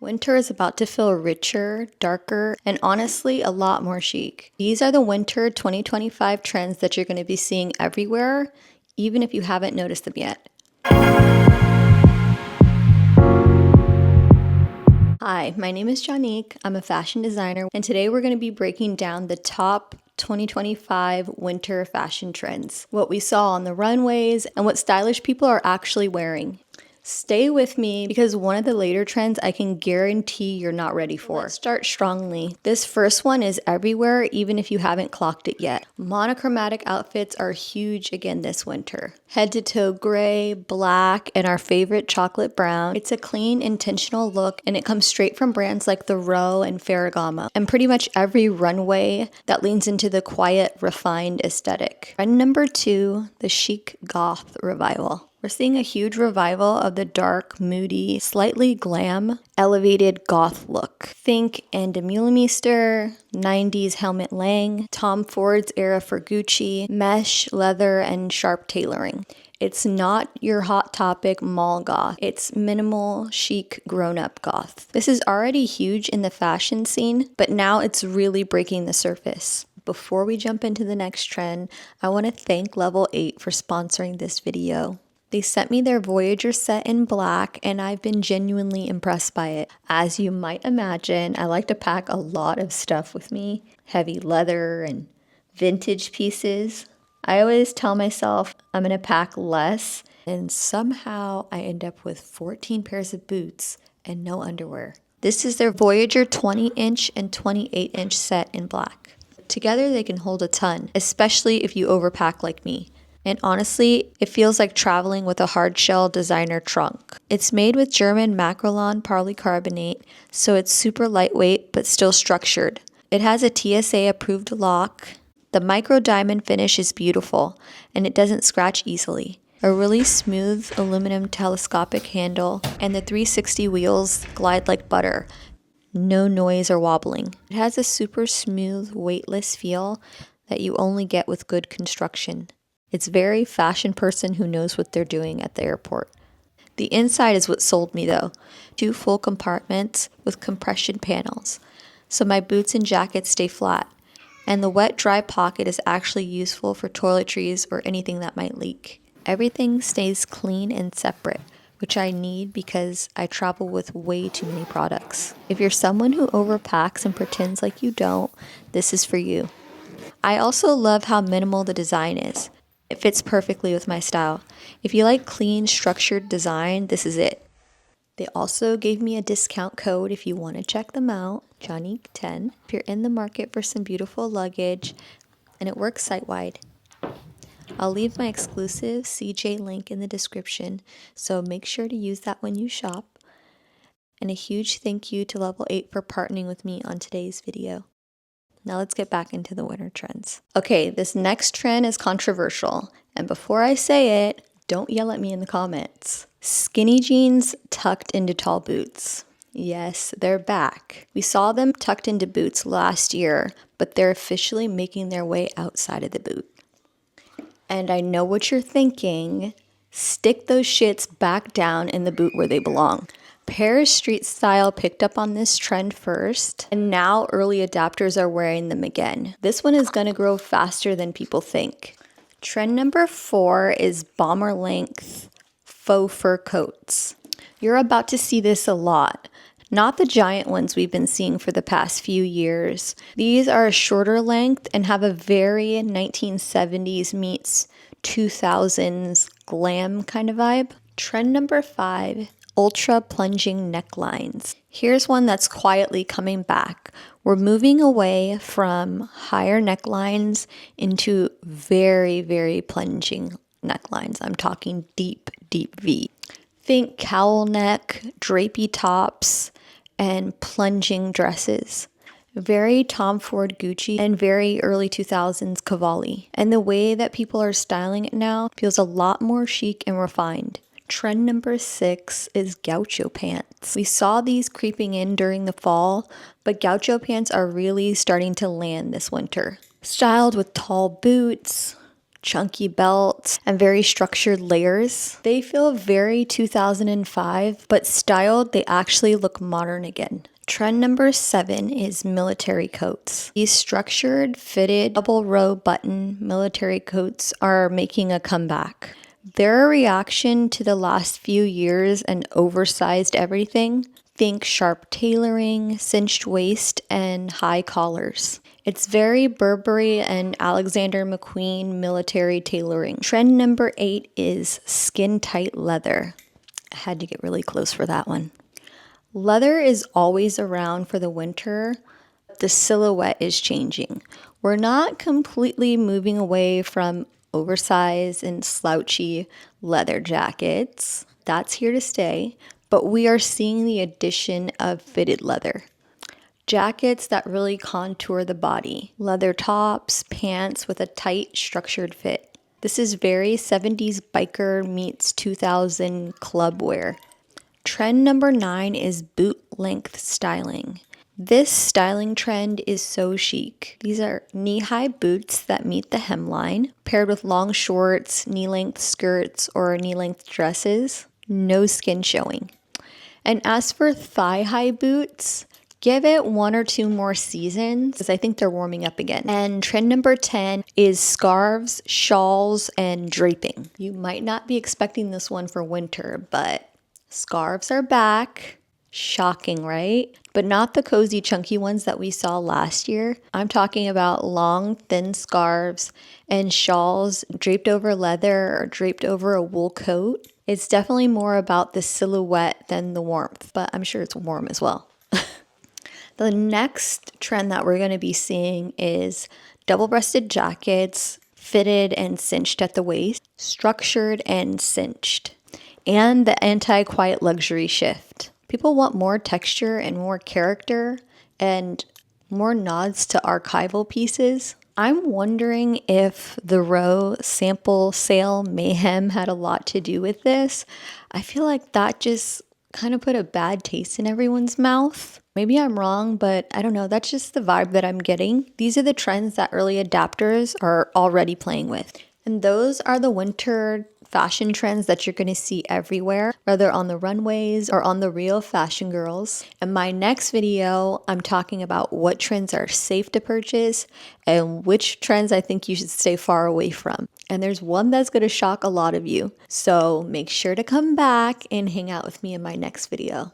Winter is about to feel richer, darker, and honestly a lot more chic. These are the winter 2025 trends that you're going to be seeing everywhere, even if you haven't noticed them yet. Hi, my name is Janique. I'm a fashion designer, and today we're going to be breaking down the top 2025 winter fashion trends, what we saw on the runways, and what stylish people are actually wearing. Stay with me because one of the later trends I can guarantee you're not ready for. Let's start strongly. This first one is everywhere, even if you haven't clocked it yet. Monochromatic outfits are huge again this winter. Head to toe gray, black, and our favorite chocolate brown. It's a clean, intentional look, and it comes straight from brands like The Row and Ferragamo, and pretty much every runway that leans into the quiet, refined aesthetic. Trend number 2, the Chic Goth revival. We're seeing a huge revival of the dark, moody, slightly glam, elevated goth look. Think Andy Mulemeister, 90s Helmut Lang, Tom Ford's era for Gucci, mesh, leather, and sharp tailoring. It's not your Hot Topic mall goth. It's minimal, chic, grown-up goth. This is already huge in the fashion scene, but now it's really breaking the surface. Before we jump into the next trend, I want to thank Level 8 for sponsoring this video. They sent me their Voyager set in black, and I've been genuinely impressed by it. As you might imagine, I like to pack a lot of stuff with me, heavy leather and vintage pieces. I always tell myself I'm gonna pack less, and somehow I end up with 14 pairs of boots and no underwear. This is their Voyager 20-inch and 28-inch set in black. Together they can hold a ton, especially if you overpack like me. And honestly, it feels like traveling with a hard-shell designer trunk. It's made with German Macrolon polycarbonate, so it's super lightweight but still structured. It has a TSA-approved lock. The micro diamond finish is beautiful, and it doesn't scratch easily. A really smooth aluminum telescopic handle, and the 360 wheels glide like butter. No noise or wobbling. It has a super smooth, weightless feel that you only get with good construction. It's very fashion person who knows what they're doing at the airport. The inside is what sold me though. 2 full compartments with compression panels, so my boots and jackets stay flat. And the wet dry pocket is actually useful for toiletries or anything that might leak. Everything stays clean and separate, which I need because I travel with way too many products. If you're someone who overpacks and pretends like you don't, this is for you. I also love how minimal the design is. It fits perfectly with my style. If you like clean, structured design, this is it. They also gave me a discount code if you want to check them out, Janique10, if you're in the market for some beautiful luggage, and it works site-wide. I'll leave my exclusive CJ link in the description, so make sure to use that when you shop. And a huge thank you to Level 8 for partnering with me on today's video. Now let's get back into the winter trends. Okay, this next trend is controversial. And before I say it, don't yell at me in the comments. Skinny jeans tucked into tall boots. Yes, they're back. We saw them tucked into boots last year, but they're officially making their way outside of the boot. And I know what you're thinking. Stick those shits back down in the boot where they belong. Paris Street Style picked up on this trend first, and now early adapters are wearing them again. This one is going to grow faster than people think. Trend number 4 is bomber length faux fur coats. You're about to see this a lot. Not the giant ones we've been seeing for the past few years. These are a shorter length and have a very 1970s meets 2000s glam kind of vibe. Trend number 5. Ultra plunging necklines. Here's one that's quietly coming back. We're moving away from higher necklines into very, very plunging necklines. I'm talking deep, deep V. Think cowl neck, drapey tops, and plunging dresses. Very Tom Ford Gucci and very early 2000s Cavalli. And the way that people are styling it now feels a lot more chic and refined. Trend number 6 is Gaucho Pants. We saw these creeping in during the fall, but Gaucho Pants are really starting to land this winter. Styled with tall boots, chunky belts, and very structured layers. They feel very 2005, but styled, they actually look modern again. Trend number 7 is military coats. These structured, fitted, double row button military coats are making a comeback. They're a reaction to the last few years and oversized everything. Think sharp tailoring, cinched waist, and high collars. It's very Burberry and Alexander McQueen military tailoring. Trend number 8 is skin tight leather. I had to get really close for that one. Leather is always around for the winter. The silhouette is changing. We're not completely moving away from oversized and slouchy leather jackets. That's here to stay, but we are seeing the addition of fitted leather. Jackets that really contour the body. Leather tops, pants with a tight, structured fit. This is very 70s biker meets 2000 club wear. Trend number 9 is boot length styling. This styling trend is so chic. These are knee-high boots that meet the hemline, paired with long shorts, knee-length skirts, or knee-length dresses. No skin showing. And as for thigh-high boots, give it 1 or 2 more seasons because I think they're warming up again. And trend number 10 is scarves, shawls, and draping. You might not be expecting this one for winter, but scarves are back. Shocking, right? But not the cozy, chunky ones that we saw last year. I'm talking about long, thin scarves and shawls draped over leather or draped over a wool coat. It's definitely more about the silhouette than the warmth, but I'm sure it's warm as well. The next trend that we're going to be seeing is double-breasted jackets, fitted and cinched at the waist, structured and cinched, and the anti-quiet luxury shift. People want more texture and more character and more nods to archival pieces. I'm wondering if the row sample sale mayhem had a lot to do with this. I feel like that just kind of put a bad taste in everyone's mouth. Maybe I'm wrong, but I don't know. That's just the vibe that I'm getting. These are the trends that early adapters are already playing with. And those are the winter fashion trends that you're going to see everywhere, whether on the runways or on the real fashion girls. In my next video, I'm talking about what trends are safe to purchase and which trends I think you should stay far away from. And there's one that's going to shock a lot of you. So make sure to come back and hang out with me in my next video.